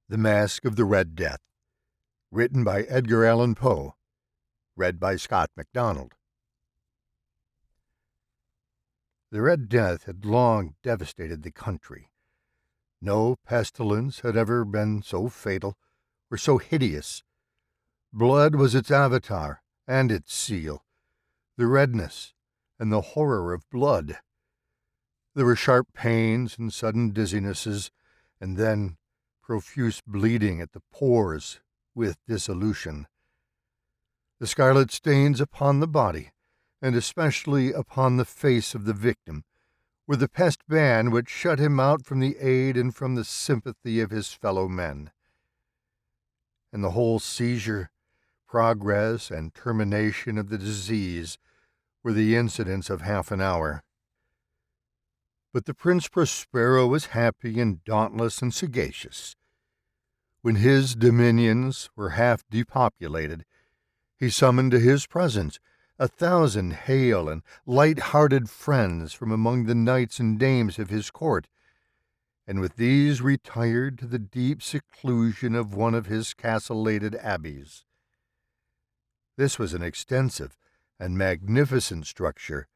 The Masque of the Red Death, written by Edgar Allan Poe, read by Scott MacDonald. The Red Death had long devastated the country. No pestilence had ever been so fatal or so hideous. Blood was its avatar and its seal, the redness and the horror of blood. There were sharp pains and sudden dizzinesses, and then profuse bleeding at the pores with dissolution. The scarlet stains upon the body, and especially upon the face of the victim, were the pest ban which shut him out from the aid and from the sympathy of his fellow men. And the whole seizure, progress, and termination of the disease were the incidents of half an hour. But the Prince Prospero was happy and dauntless and sagacious. When his dominions were half depopulated, he summoned to his presence 1,000 hale and light-hearted friends from among the knights and dames of his court, and with these retired to the deep seclusion of one of his castellated abbeys. This was an extensive and magnificent structure,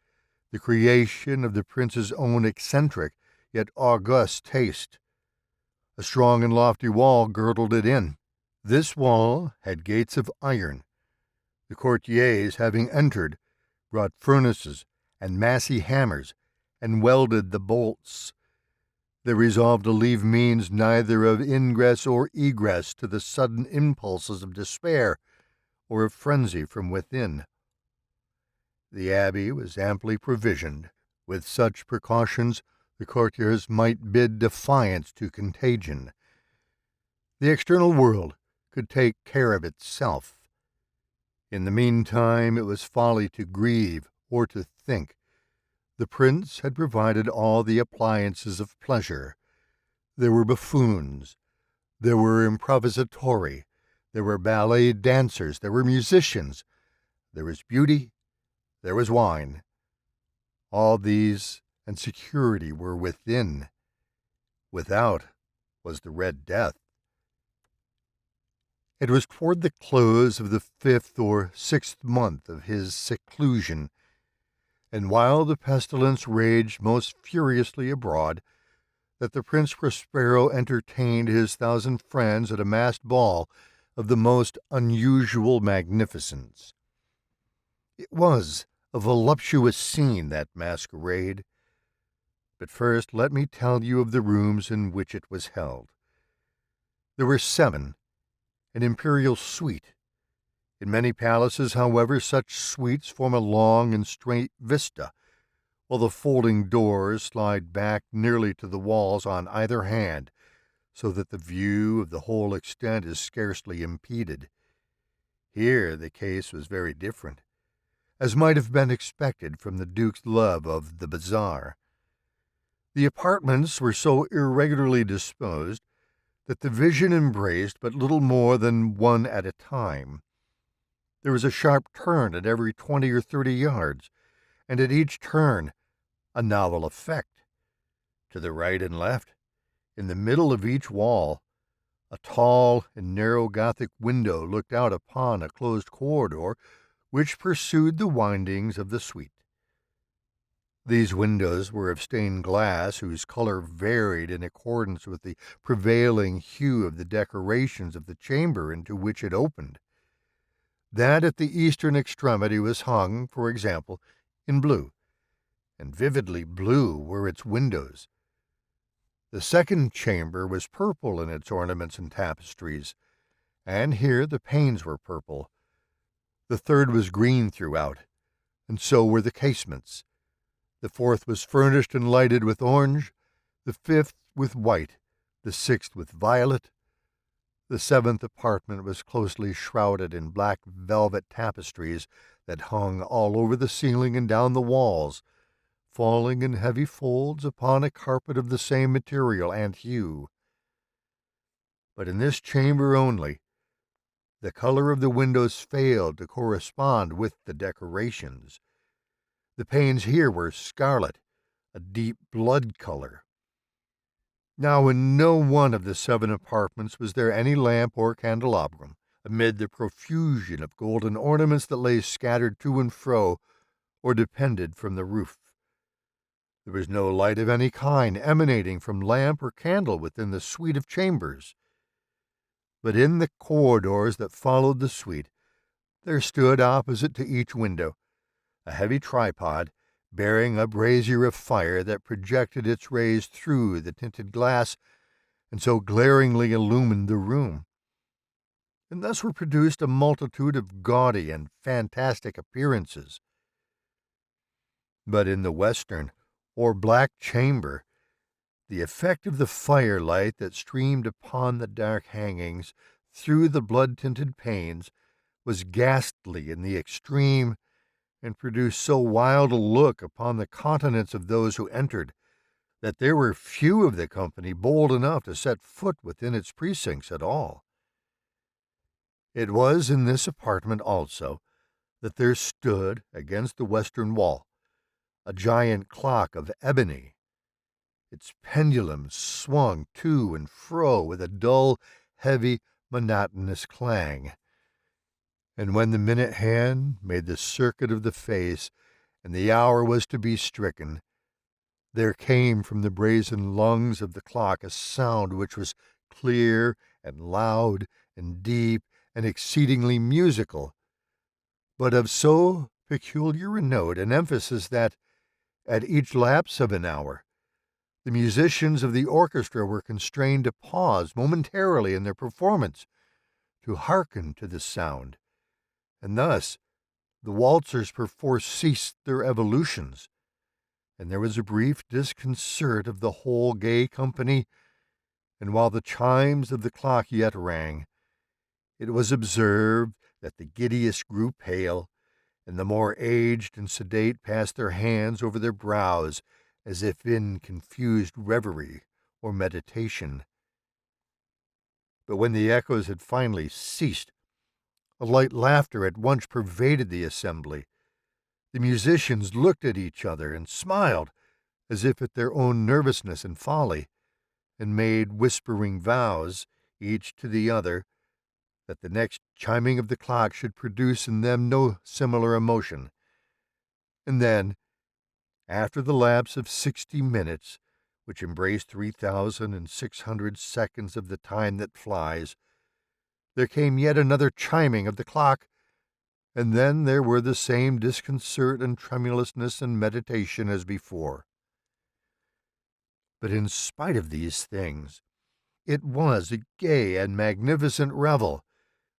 the creation of the prince's own eccentric yet august taste. A strong and lofty wall girdled it in. This wall had gates of iron. The courtiers, having entered, brought furnaces and massy hammers, and welded the bolts. They resolved to leave means neither of ingress or egress to the sudden impulses of despair or of frenzy from within. The abbey was amply provisioned. With such precautions, the courtiers might bid defiance to contagion. The external world could take care of itself. In the meantime, it was folly to grieve or to think. The prince had provided all the appliances of pleasure. There were buffoons, there were improvisatori, there were ballet dancers, there were musicians, there was beauty, there was wine. All these and security were within. Without was the Red Death. It was toward the close of the 5th or 6th month of his seclusion, and while the pestilence raged most furiously abroad, that the Prince Prospero entertained his 1,000 friends at a masked ball of the most unusual magnificence. It was a voluptuous scene, that masquerade. But first let me tell you of the rooms in which it was held. There were 7, an imperial suite. In many palaces, however, such suites form a long and straight vista, while the folding doors slide back nearly to the walls on either hand, so that the view of the whole extent is scarcely impeded. Here the case was very different, as might have been expected from the Duke's love of the bazaar. The apartments were so irregularly disposed that the vision embraced but little more than one at a time. There was a sharp turn at every 20 or 30 yards, and at each turn a novel effect. To the right and left, in the middle of each wall, a tall and narrow Gothic window looked out upon a closed corridor which pursued the windings of the suite. These windows were of stained glass whose color varied in accordance with the prevailing hue of the decorations of the chamber into which it opened. That at the eastern extremity was hung, for example, in blue, and vividly blue were its windows. The second chamber was purple in its ornaments and tapestries, and here the panes were purple. The third was green throughout, and so were the casements. The fourth was furnished and lighted with orange, the 5th with white, the 6th with violet. The 7th apartment was closely shrouded in black velvet tapestries that hung all over the ceiling and down the walls, falling in heavy folds upon a carpet of the same material and hue. But in this chamber only, the color of the windows failed to correspond with the decorations. The panes here were scarlet, a deep blood color. Now in no one of the 7 apartments was there any lamp or candelabrum, amid the profusion of golden ornaments that lay scattered to and fro or depended from the roof. There was no light of any kind emanating from lamp or candle within the suite of chambers. But in the corridors that followed the suite, there stood opposite to each window a heavy tripod bearing a brazier of fire that projected its rays through the tinted glass and so glaringly illumined the room. And thus were produced a multitude of gaudy and fantastic appearances. But in the western, or black chamber, the effect of the firelight that streamed upon the dark hangings through the blood-tinted panes was ghastly in the extreme, and produced so wild a look upon the countenance of those who entered, that there were few of the company bold enough to set foot within its precincts at all. It was in this apartment also that there stood, against the western wall, a giant clock of ebony. Its pendulum swung to and fro with a dull, heavy, monotonous clang. And when the minute hand made the circuit of the face, and the hour was to be stricken, there came from the brazen lungs of the clock a sound which was clear and loud and deep and exceedingly musical, but of so peculiar a note and emphasis that, at each lapse of an hour, the musicians of the orchestra were constrained to pause momentarily in their performance to hearken to the sound, and thus the waltzers perforce ceased their evolutions, and there was a brief disconcert of the whole gay company, and while the chimes of the clock yet rang, it was observed that the giddiest grew pale, and the more aged and sedate passed their hands over their brows as if in confused reverie or meditation. But when the echoes had finally ceased, a light laughter at once pervaded the assembly. The musicians looked at each other and smiled, as if at their own nervousness and folly, and made whispering vows, each to the other, that the next chiming of the clock should produce in them no similar emotion. And then, after the lapse of 60 minutes, which embraced 3,600 seconds of the time that flies, there came yet another chiming of the clock, and then there were the same disconcert and tremulousness and meditation as before. But in spite of these things, it was a gay and magnificent revel.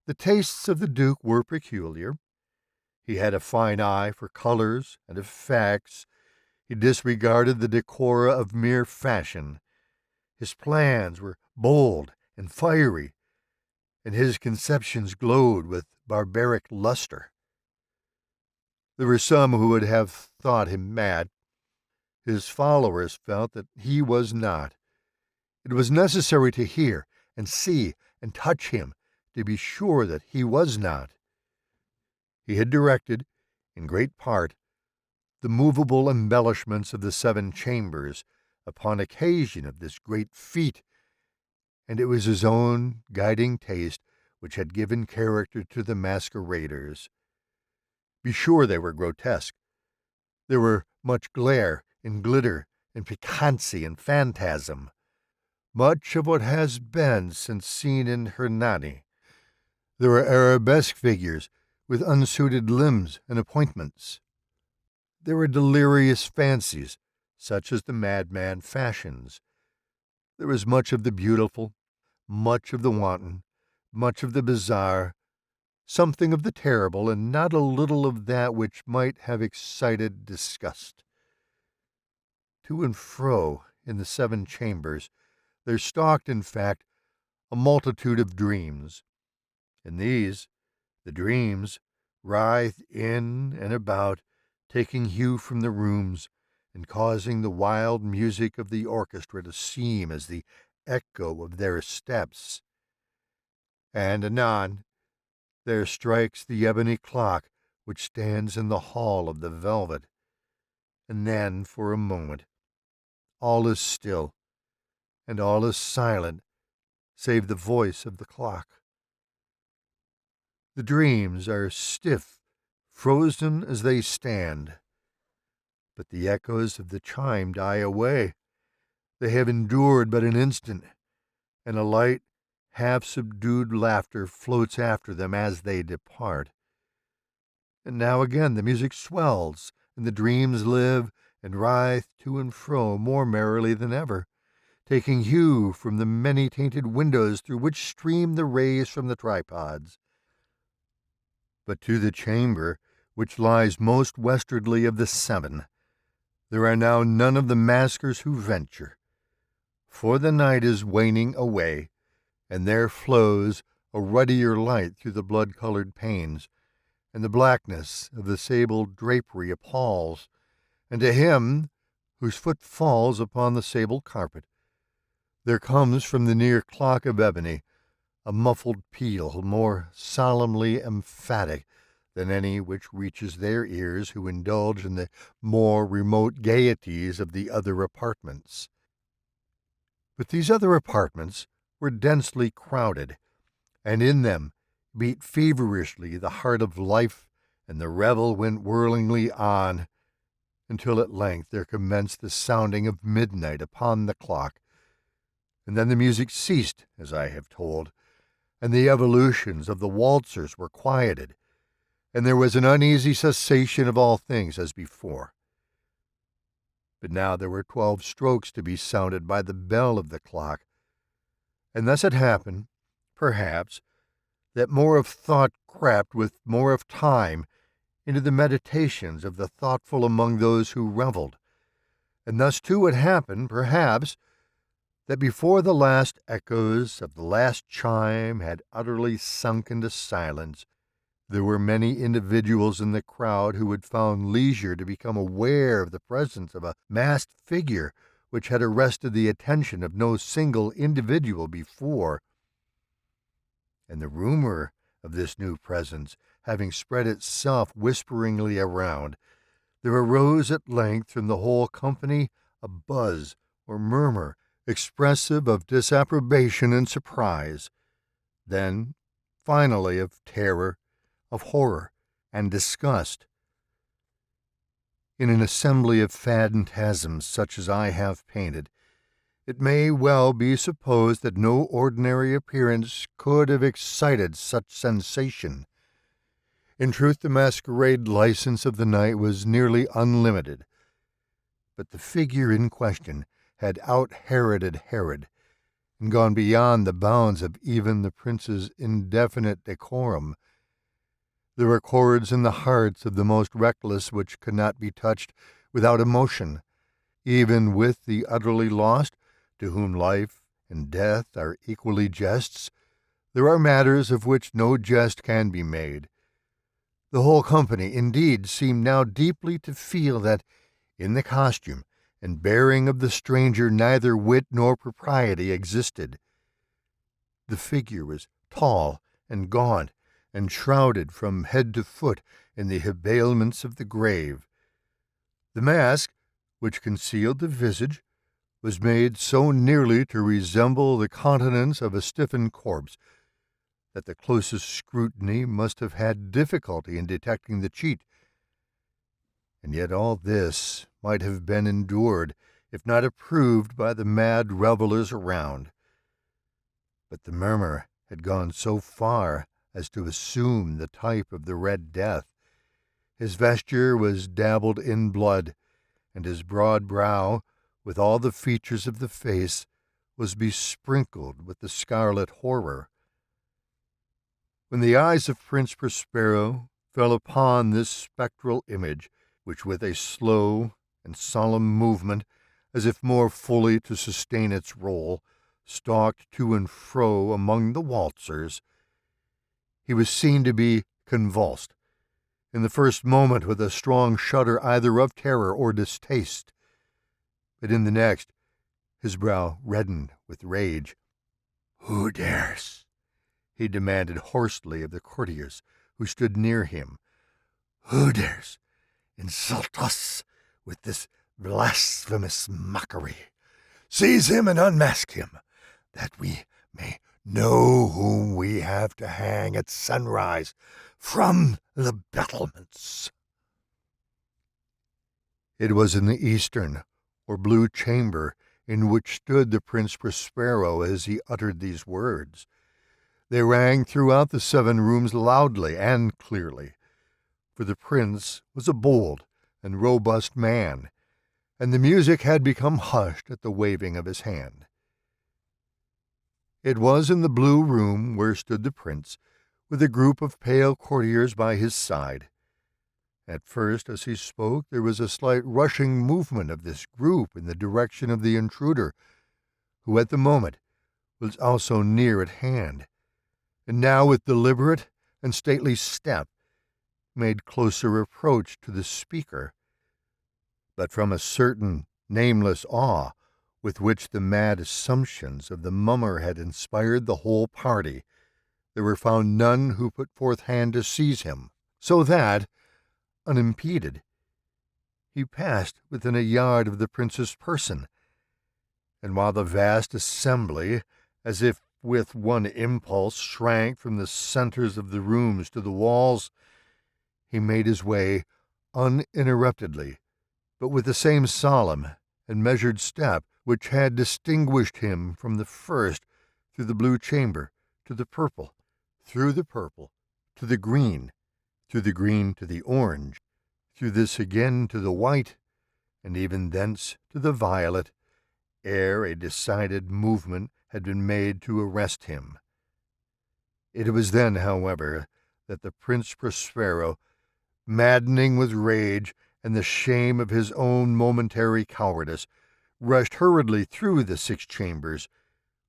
The tastes of the Duke were peculiar. He had a fine eye for colors and effects. He disregarded the decora of mere fashion. His plans were bold and fiery, and his conceptions glowed with barbaric luster. There were some who would have thought him mad. His followers felt that he was not. It was necessary to hear and see and touch him to be sure that he was not. He had directed, in great part, the movable embellishments of the 7 chambers upon occasion of this great feat, and it was his own guiding taste which had given character to the masqueraders. Be sure they were grotesque. There were much glare and glitter and piquancy and phantasm, much of what has been since seen in Hernani. There were arabesque figures with unsuited limbs and appointments. There were delirious fancies, such as the madman fashions. There was much of the beautiful, much of the wanton, much of the bizarre, something of the terrible, and not a little of that which might have excited disgust. To and fro in the 7 chambers there stalked, in fact, a multitude of dreams. And these, the dreams, writhed in and about, taking hue from the rooms, and causing the wild music of the orchestra to seem as the echo of their steps. And anon there strikes the ebony clock which stands in the hall of the velvet, and then, for a moment, all is still, and all is silent save the voice of the clock. The dreams are stiff, frozen as they stand, but the echoes of the chime die away. They have endured but an instant, and a light, half-subdued laughter floats after them as they depart. And now again the music swells, and the dreams live and writhe to and fro more merrily than ever, taking hue from the many tainted windows through which stream the rays from the tripods. But to the chamber which lies most westwardly of the seven, there are now none of the maskers who venture, for the night is waning away, and there flows a ruddier light through the blood-colored panes, and the blackness of the sable drapery appalls, and to him whose foot falls upon the sable carpet, there comes from the near clock of ebony a muffled peal more solemnly emphatic than any which reaches their ears who indulge in the more remote gaieties of the other apartments. But these other apartments were densely crowded, and in them beat feverishly the heart of life, and the revel went whirlingly on, until at length there commenced the sounding of midnight upon the clock, and then the music ceased, as I have told, and the evolutions of the waltzers were quieted, and there was an uneasy cessation of all things as before. But now there were 12 strokes to be sounded by the bell of the clock, and thus it happened, perhaps, that more of thought crept with more of time into the meditations of the thoughtful among those who revelled, and thus too it happened, perhaps, that before the last echoes of the last chime had utterly sunk into silence, there were many individuals in the crowd who had found leisure to become aware of the presence of a masked figure which had arrested the attention of no single individual before. And the rumor of this new presence having spread itself whisperingly around, there arose at length from the whole company a buzz or murmur expressive of disapprobation and surprise, then, finally, of terror, of horror, and disgust. In an assembly of phantasms such as I have painted, it may well be supposed that no ordinary appearance could have excited such sensation. In truth, the masquerade license of the night was nearly unlimited, but the figure in question had out-Heroded Herod, and gone beyond the bounds of even the prince's indefinite decorum. There were chords in the hearts of the most reckless which could not be touched without emotion, even with the utterly lost, to whom life and death are equally jests. There are matters of which no jest can be made. The whole company, indeed, seemed now deeply to feel that, in the costume and bearing of the stranger, neither wit nor propriety existed. The figure was tall and gaunt, and shrouded from head to foot in the habiliments of the grave. The mask, which concealed the visage, was made so nearly to resemble the countenance of a stiffened corpse that the closest scrutiny must have had difficulty in detecting the cheat. And yet all this might have been endured, if not approved, by the mad revellers around. But the murmur had gone so far as to assume the type of the Red Death. His vesture was dabbled in blood, and his broad brow, with all the features of the face, was besprinkled with the scarlet horror. When the eyes of Prince Prospero fell upon this spectral image, which with a slow and solemn movement, as if more fully to sustain its role, stalked to and fro among the waltzers, he was seen to be convulsed, in the first moment with a strong shudder either of terror or distaste, but in the next his brow reddened with rage. "Who dares?" he demanded hoarsely of the courtiers who stood near him. "Who dares insult us with this blasphemous mockery? Seize him and unmask him, that we may know whom we have to hang at sunrise from the battlements." It was in the eastern or blue chamber in which stood the Prince Prospero as he uttered these words. They rang throughout the 7 rooms loudly and clearly, for the prince was a bold and robust man, and the music had become hushed at the waving of his hand. It was in the blue room where stood the prince, with a group of pale courtiers by his side. At first, as he spoke, there was a slight rushing movement of this group in the direction of the intruder, who at the moment was also near at hand, and now with deliberate and stately step made closer approach to the speaker. But from a certain nameless awe with which the mad assumptions of the mummer had inspired the whole party, there were found none who put forth hand to seize him, so that, unimpeded, he passed within a yard of the prince's person, and while the vast assembly, as if with one impulse, shrank from the centers of the rooms to the walls, he made his way uninterruptedly, but with the same solemn and measured step which had distinguished him from the first, through the blue chamber to the purple, through the purple to the green, through the green to the orange, through this again to the white, and even thence to the violet, ere a decided movement had been made to arrest him. It was then, however, that the Prince Prospero, maddening with rage and the shame of his own momentary cowardice, rushed hurriedly through the 6 chambers,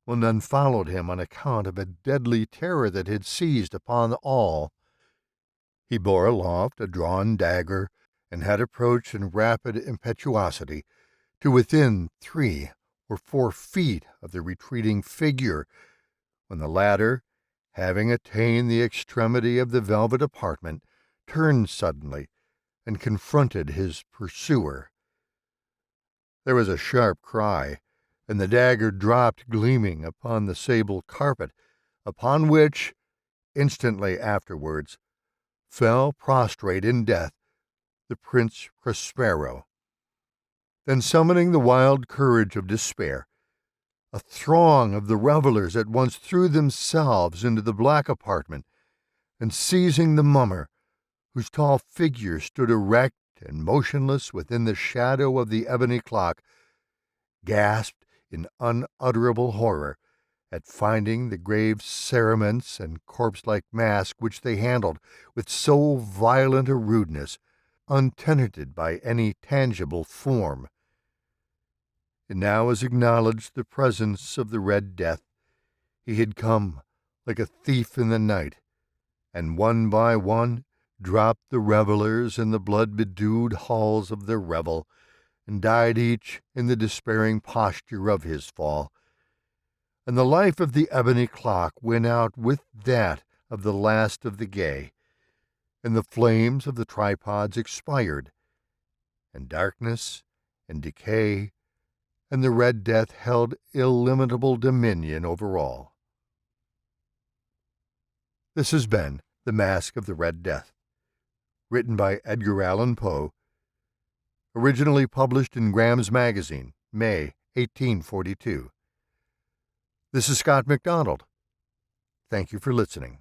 while none followed him on account of a deadly terror that had seized upon all. He bore aloft a drawn dagger, and had approached in rapid impetuosity to within 3 or 4 feet of the retreating figure, when the latter, having attained the extremity of the velvet apartment, turned suddenly and confronted his pursuer. There was a sharp cry, and the dagger dropped gleaming upon the sable carpet, upon which, instantly afterwards, fell prostrate in death the Prince Prospero. Then, summoning the wild courage of despair, a throng of the revelers at once threw themselves into the black apartment, and seizing the mummer, whose tall figure stood erect and motionless within the shadow of the ebony clock, gasped in unutterable horror at finding the grave cerements and corpse-like mask which they handled with so violent a rudeness untenanted by any tangible form. It now was acknowledged the presence of the Red Death. He had come like a thief in the night, and one by one dropped the revelers in the blood-bedewed halls of their revel, and died each in the despairing posture of his fall. And the life of the ebony clock went out with that of the last of the gay, and the flames of the tripods expired, and darkness and decay and the Red Death held illimitable dominion over all. This has been The Masque of the Red Death, written by Edgar Allan Poe, originally published in Graham's Magazine, May 1842. This is Scott MacDonald. Thank you for listening.